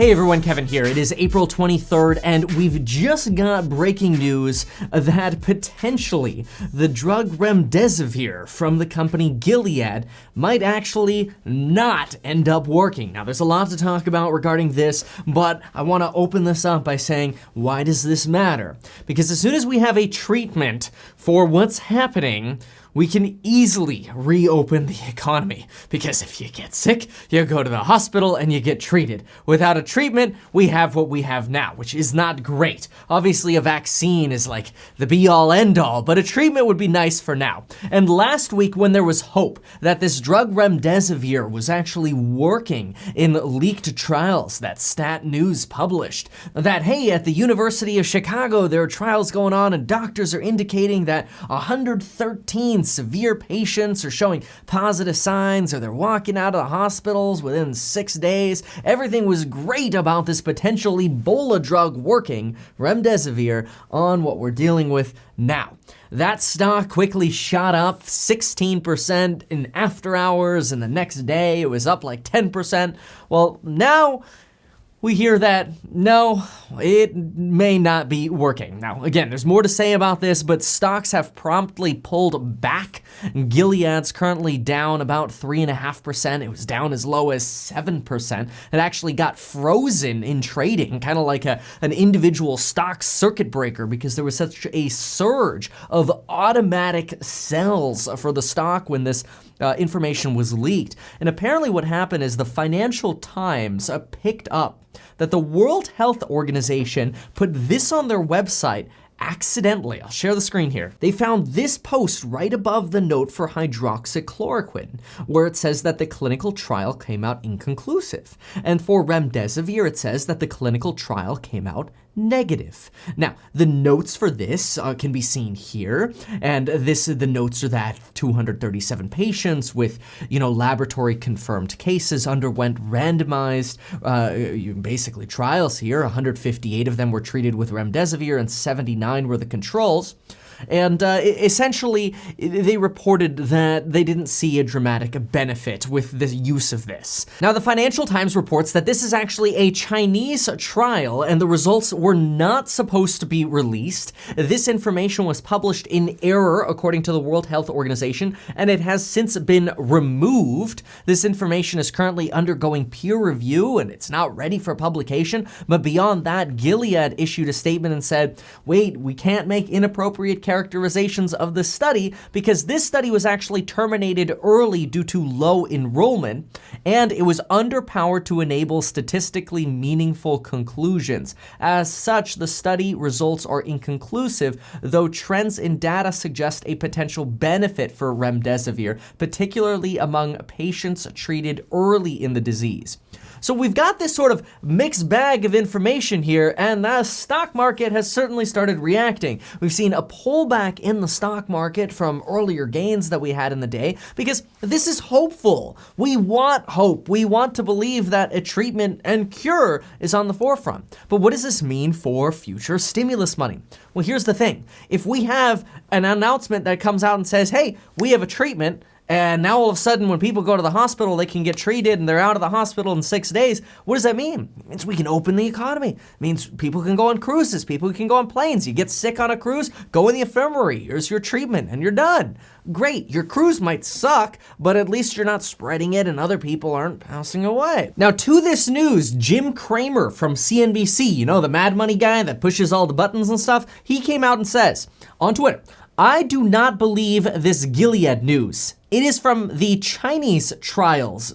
Hey everyone, Kevin here. It is April 23rd, and we've just got breaking news that potentially the drug remdesivir from the company Gilead might actually not end up working. Now, there's a lot to talk about regarding this, but I want to open this up by saying, why does this matter? Because as soon as we have a treatment for what's happening, we can easily reopen the economy. Because if you get sick, you go to the hospital and you get treated. Without a treatment, we have what we have now, which is not great. Obviously, a vaccine is like the be-all, end-all, but a treatment would be nice for now. And last week, when there was hope that this drug remdesivir was actually working in leaked trials that Stat News published, that, hey, at the University of Chicago, there are trials going on and doctors are indicating that 113 severe patients are showing positive signs, or they're walking out of the hospitals within 6 days. Everything was great about this potential Ebola drug working, remdesivir, on what we're dealing with now. That stock quickly shot up 16% in after hours, and the next day it was up like 10%. Well, now we hear that, no, it may not be working. Now, again, there's more to say about this, but stocks have promptly pulled back. Gilead's currently down about 3.5%. It was down as low as 7%. It actually got frozen in trading, kind of like an individual stock circuit breaker, because there was such a surge of automatic sells for the stock when this information was leaked. And apparently what happened is the Financial Times picked up that the World Health Organization put this on their website accidentally. I'll share the screen here. They found this post right above the note for hydroxychloroquine, where it says that the clinical trial came out inconclusive. And for remdesivir, it says that the clinical trial came out negative. Now, the notes for this can be seen here, and the notes are that 237 patients with, laboratory confirmed cases underwent randomized, basically trials here. 158 of them were treated with remdesivir, and 79 were the controls. And essentially, they reported that they didn't see a dramatic benefit with the use of this. Now, the Financial Times reports that this is actually a Chinese trial, and the results were not supposed to be released. This information was published in error, according to the World Health Organization, and it has since been removed. This information is currently undergoing peer review, and it's not ready for publication. But beyond that, Gilead issued a statement and said, wait, we can't make inappropriate characterizations of the study because this study was actually terminated early due to low enrollment, and it was underpowered to enable statistically meaningful conclusions. As such, the study results are inconclusive, though trends in data suggest a potential benefit for remdesivir, particularly among patients treated early in the disease. So we've got this sort of mixed bag of information here, and the stock market has certainly started reacting. We've seen a pullback in the stock market from earlier gains that we had in the day, because this is hopeful. We want hope. We want to believe that a treatment and cure is on the forefront. But what does this mean for future stimulus money? Well, here's the thing. If we have an announcement that comes out and says, hey, we have a treatment, and now all of a sudden when people go to the hospital, they can get treated and they're out of the hospital in 6 days. What does that mean? It means we can open the economy. It means people can go on cruises, people can go on planes. You get sick on a cruise, go in the infirmary. Here's your treatment and you're done. Great, your cruise might suck, but at least you're not spreading it and other people aren't passing away. Now, to this news, Jim Cramer from CNBC, the Mad Money guy that pushes all the buttons and stuff, he came out and says on Twitter, I do not believe this Gilead news. It is from the Chinese trials, ...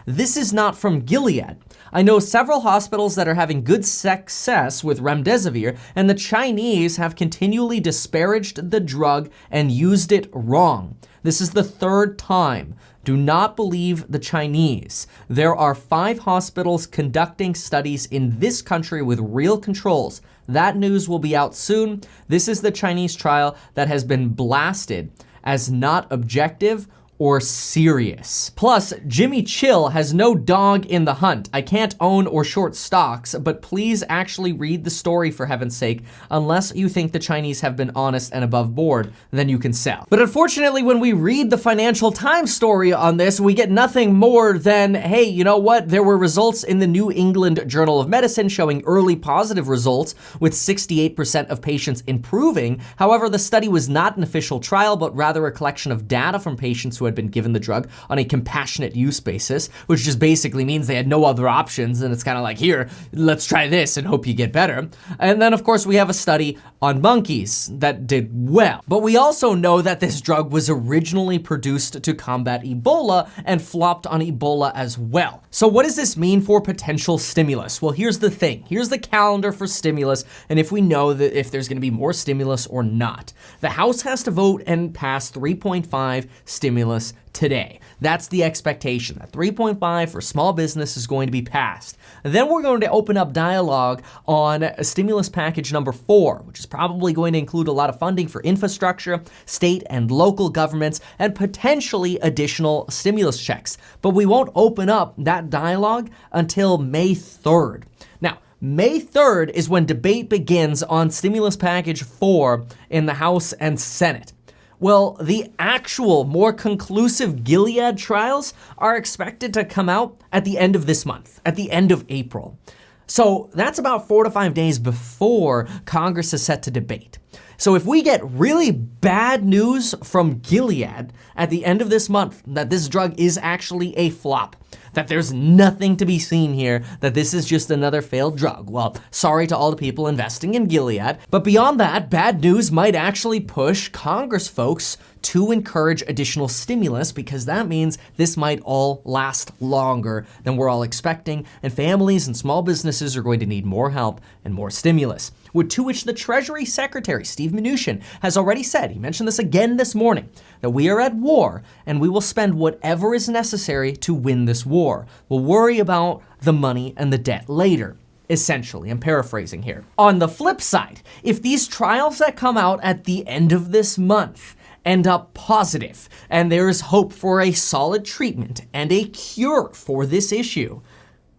This is not from Gilead. I know several hospitals that are having good success with remdesivir, and the Chinese have continually disparaged the drug and used it wrong. This is the third time. Do not believe the Chinese. There are 5 hospitals conducting studies in this country with real controls. That news will be out soon. This is the Chinese trial that has been blasted as not objective or serious. Plus, Jimmy Chill has no dog in the hunt. I can't own or short stocks, but please actually read the story for heaven's sake. Unless you think the Chinese have been honest and above board, then you can sell. But unfortunately, when we read the Financial Times story on this, we get nothing more than, hey, you know what? There were results in the New England Journal of Medicine showing early positive results with 68% of patients improving. However, the study was not an official trial, but rather a collection of data from patients who had been given the drug on a compassionate use basis, which just basically means they had no other options. And it's kind of like, here, let's try this and hope you get better. And then, of course, we have a study on monkeys that did well. But we also know that this drug was originally produced to combat Ebola and flopped on Ebola as well. So what does this mean for potential stimulus? Well, here's the thing. Here's the calendar for stimulus, and if we know that if there's going to be more stimulus or not. The House has to vote and pass 3.5 stimulus today. That's the expectation, that 3.5 for small business is going to be passed. Then we're going to open up dialogue on stimulus package number 4, which is probably going to include a lot of funding for infrastructure, state and local governments, and potentially additional stimulus checks. But we won't open up that dialogue until May 3rd. Now, May 3rd is when debate begins on stimulus package 4 in the House and Senate. Well, the actual, more conclusive Gilead trials are expected to come out at the end of this month, at the end of April. So that's about 4 to 5 days before Congress is set to debate. So if we get really bad news from Gilead at the end of this month, that this drug is actually a flop, that there's nothing to be seen here, that this is just another failed drug, well, sorry to all the people investing in Gilead. But beyond that, bad news might actually push Congress folks to encourage additional stimulus, because that means this might all last longer than we're all expecting, and families and small businesses are going to need more help and more stimulus. To which the Treasury Secretary, Steve Mnuchin, has already said, he mentioned this again this morning, that we are at war and we will spend whatever is necessary to win this war. We'll worry about the money and the debt later. Essentially, I'm paraphrasing here. On the flip side, if these trials that come out at the end of this month end up positive, and there is hope for a solid treatment and a cure for this issue,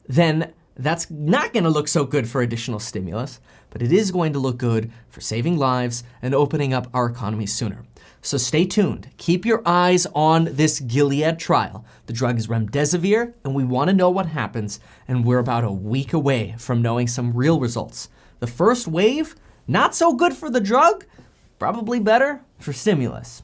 then that's not going to look so good for additional stimulus, but it is going to look good for saving lives and opening up our economy sooner. So stay tuned. Keep your eyes on this Gilead trial. The drug is remdesivir, and we want to know what happens, and we're about a week away from knowing some real results. The first wave, not so good for the drug, probably better for stimulus.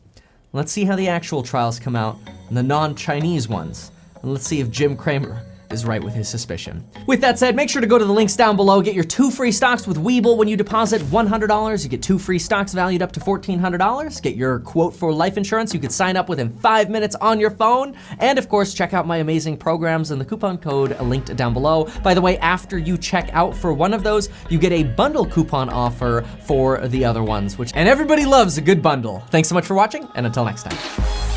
Let's see how the actual trials come out, and the non-Chinese ones, and let's see if Jim Cramer is right with his suspicion. With that said, make sure to go to the links down below. Get your 2 free stocks with Webull. When you deposit $100, you get 2 free stocks valued up to $1,400. Get your quote for life insurance. You can sign up within 5 minutes on your phone. And of course, check out my amazing programs and the coupon code linked down below. By the way, after you check out for one of those, you get a bundle coupon offer for the other ones, and everybody loves a good bundle. Thanks so much for watching, and until next time.